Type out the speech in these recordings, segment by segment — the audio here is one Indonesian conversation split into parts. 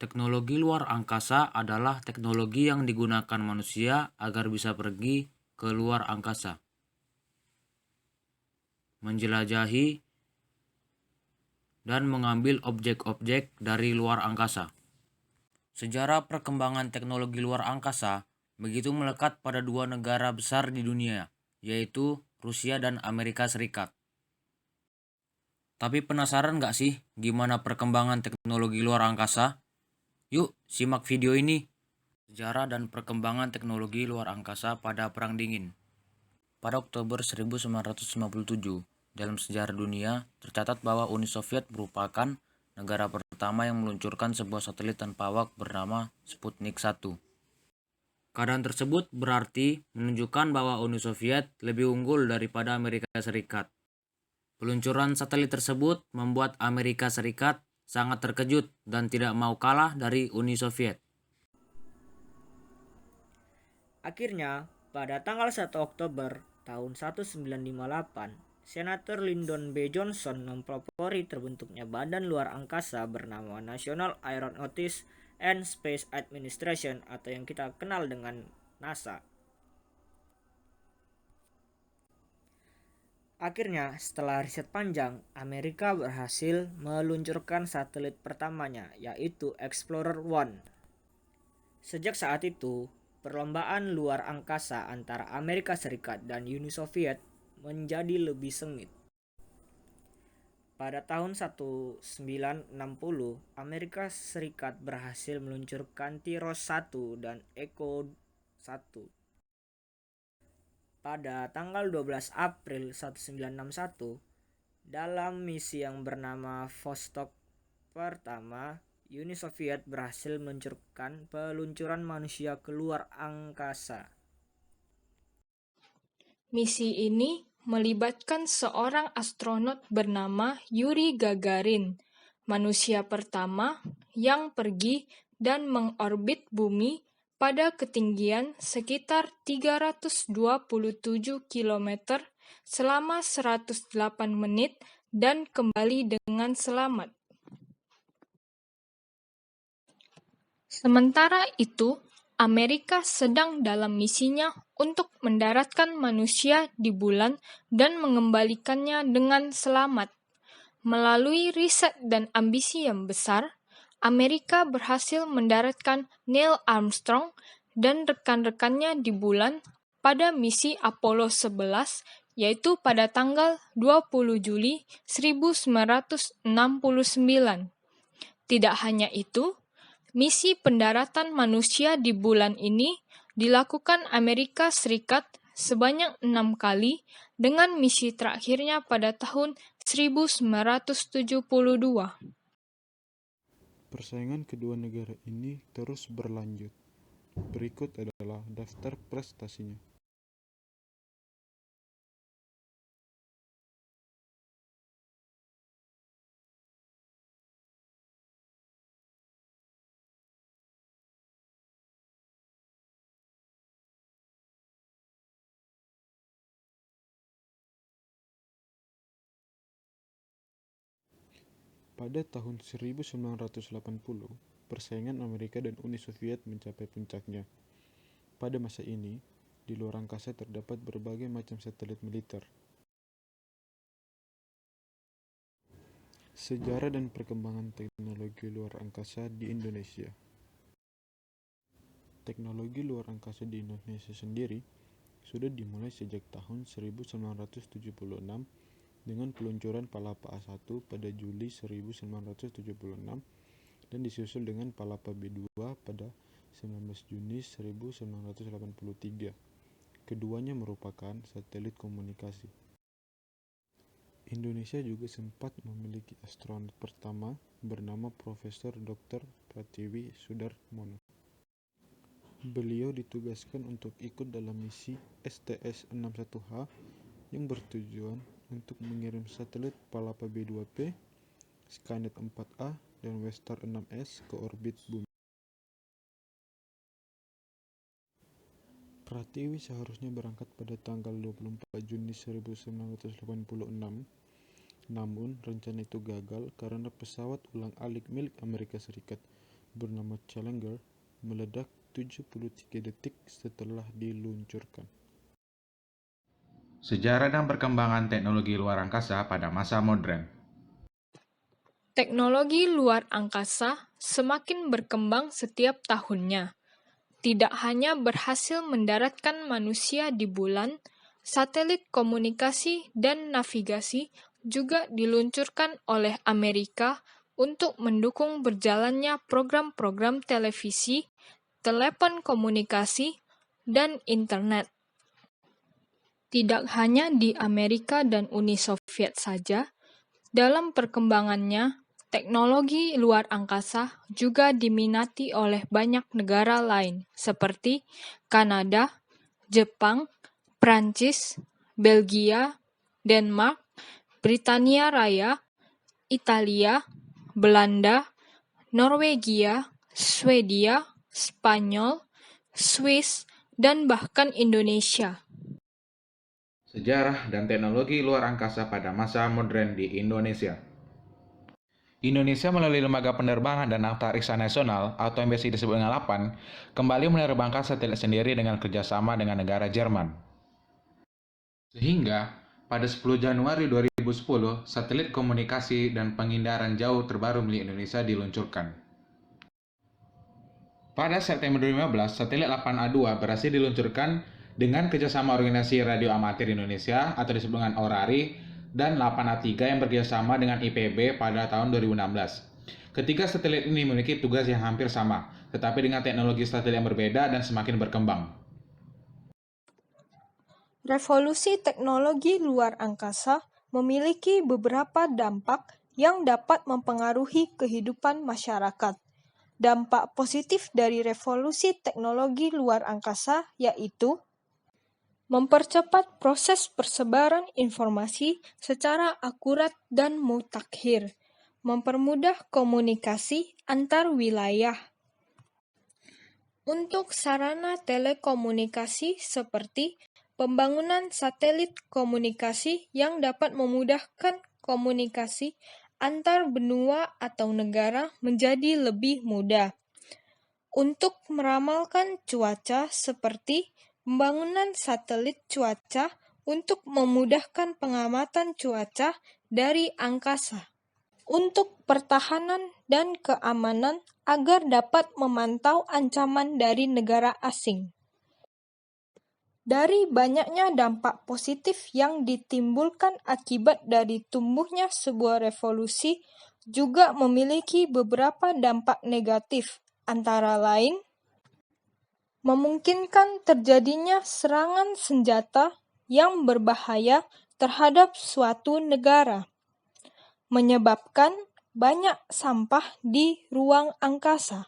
Teknologi luar angkasa adalah teknologi yang digunakan manusia agar bisa pergi ke luar angkasa, menjelajahi dan mengambil objek-objek dari luar angkasa. Sejarah perkembangan teknologi luar angkasa begitu melekat pada dua negara besar di dunia, yaitu Rusia dan Amerika Serikat. Tapi penasaran nggak sih gimana perkembangan teknologi luar angkasa? Yuk simak video ini. Sejarah dan perkembangan teknologi luar angkasa pada Perang Dingin. Pada Oktober 1957, dalam sejarah dunia, tercatat bahwa Uni Soviet merupakan negara pertama yang meluncurkan sebuah satelit tanpa awak bernama Sputnik 1. Keadaan tersebut berarti menunjukkan bahwa Uni Soviet lebih unggul daripada Amerika Serikat. Peluncuran satelit tersebut membuat Amerika Serikat sangat terkejut dan tidak mau kalah dari Uni Soviet. Akhirnya, pada tanggal 1 Oktober tahun 1958, Senator Lyndon B. Johnson mempelopori terbentuknya badan luar angkasa bernama National Aeronautics and Space Administration atau yang kita kenal dengan NASA. Akhirnya, setelah riset panjang, Amerika berhasil meluncurkan satelit pertamanya, yaitu Explorer 1. Sejak saat itu, perlombaan luar angkasa antara Amerika Serikat dan Uni Soviet menjadi lebih sengit. Pada tahun 1960, Amerika Serikat berhasil meluncurkan Tiros 1 dan Echo 1. Pada tanggal 12 April 1961, dalam misi yang bernama Vostok pertama, Uni Soviet berhasil meluncurkan peluncuran manusia keluar angkasa. Misi ini melibatkan seorang astronot bernama Yuri Gagarin, manusia pertama yang pergi dan mengorbit bumi pada ketinggian sekitar 327 km selama 108 menit dan kembali dengan selamat. Sementara itu, Amerika sedang dalam misinya untuk mendaratkan manusia di bulan dan mengembalikannya dengan selamat. Melalui riset dan ambisi yang besar, Amerika berhasil mendaratkan Neil Armstrong dan rekan-rekannya di bulan pada misi Apollo 11, yaitu pada tanggal 20 Juli 1969. Tidak hanya itu, misi pendaratan manusia di bulan ini dilakukan Amerika Serikat sebanyak 6 kali dengan misi terakhirnya pada tahun 1972. Persaingan kedua negara ini terus berlanjut. Berikut adalah daftar prestasinya. Pada tahun 1980, persaingan Amerika dan Uni Soviet mencapai puncaknya. Pada masa ini, di luar angkasa terdapat berbagai macam satelit militer. Sejarah dan perkembangan teknologi luar angkasa di Indonesia. Teknologi luar angkasa di Indonesia sendiri sudah dimulai sejak tahun 1976 dengan peluncuran Palapa A1 pada Juli 1976 dan disusul dengan Palapa B2 pada 19 Juni 1983. Keduanya merupakan satelit komunikasi. Indonesia juga sempat memiliki astronot pertama bernama Profesor Dr. Pratiwi Sudarmono. Beliau ditugaskan untuk ikut dalam misi STS-61H yang bertujuan untuk mengirim satelit Palapa B2P, Skynet 4A, dan Westar 6S ke orbit bumi. Pratiwi seharusnya berangkat pada tanggal 24 Juni 1986, namun rencana itu gagal karena pesawat ulang-alik milik Amerika Serikat bernama Challenger meledak 73 detik setelah diluncurkan. Sejarah dan perkembangan teknologi luar angkasa pada masa modern. Teknologi luar angkasa semakin berkembang setiap tahunnya. Tidak hanya berhasil mendaratkan manusia di bulan, satelit komunikasi dan navigasi juga diluncurkan oleh Amerika untuk mendukung berjalannya program-program televisi, telepon komunikasi, dan internet. Tidak hanya di Amerika dan Uni Soviet saja, dalam perkembangannya, teknologi luar angkasa juga diminati oleh banyak negara lain seperti Kanada, Jepang, Prancis, Belgia, Denmark, Britania Raya, Italia, Belanda, Norwegia, Swedia, Spanyol, Swiss, dan bahkan Indonesia. Sejarah dan teknologi luar angkasa pada masa modern di Indonesia. Indonesia melalui Lembaga Penerbangan dan Antariksa Nasional atau yang biasa disebut dengan LAPAN kembali menerbangkan satelit sendiri dengan kerjasama dengan negara Jerman. Sehingga pada 10 Januari 2010, satelit komunikasi dan pengindaran jauh terbaru milik Indonesia diluncurkan. Pada September 2015, satelit 8A2 berhasil diluncurkan dengan kerjasama Organisasi Radio Amatir Indonesia atau disebut dengan ORARI dan 8A3 yang bekerjasama dengan IPB pada tahun 2016. Ketiga satelit ini memiliki tugas yang hampir sama, tetapi dengan teknologi satelit yang berbeda dan semakin berkembang. Revolusi teknologi luar angkasa memiliki beberapa dampak yang dapat mempengaruhi kehidupan masyarakat. Dampak positif dari revolusi teknologi luar angkasa yaitu mempercepat proses persebaran informasi secara akurat dan mutakhir, mempermudah komunikasi antar wilayah. Untuk sarana telekomunikasi seperti pembangunan satelit komunikasi yang dapat memudahkan komunikasi antar benua atau negara menjadi lebih mudah. Untuk meramalkan cuaca seperti pembangunan satelit cuaca untuk memudahkan pengamatan cuaca dari angkasa. Untuk pertahanan dan keamanan agar dapat memantau ancaman dari negara asing. Dari banyaknya dampak positif yang ditimbulkan akibat dari tumbuhnya sebuah revolusi, juga memiliki beberapa dampak negatif, antara lain memungkinkan terjadinya serangan senjata yang berbahaya terhadap suatu negara, menyebabkan banyak sampah di ruang angkasa.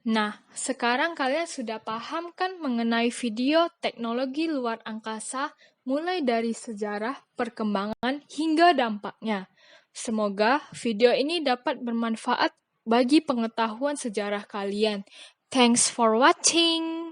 Nah, sekarang kalian sudah paham kan mengenai video teknologi luar angkasa mulai dari sejarah, perkembangan, hingga dampaknya. Semoga video ini dapat bermanfaat bagi pengetahuan sejarah kalian. Thanks for watching!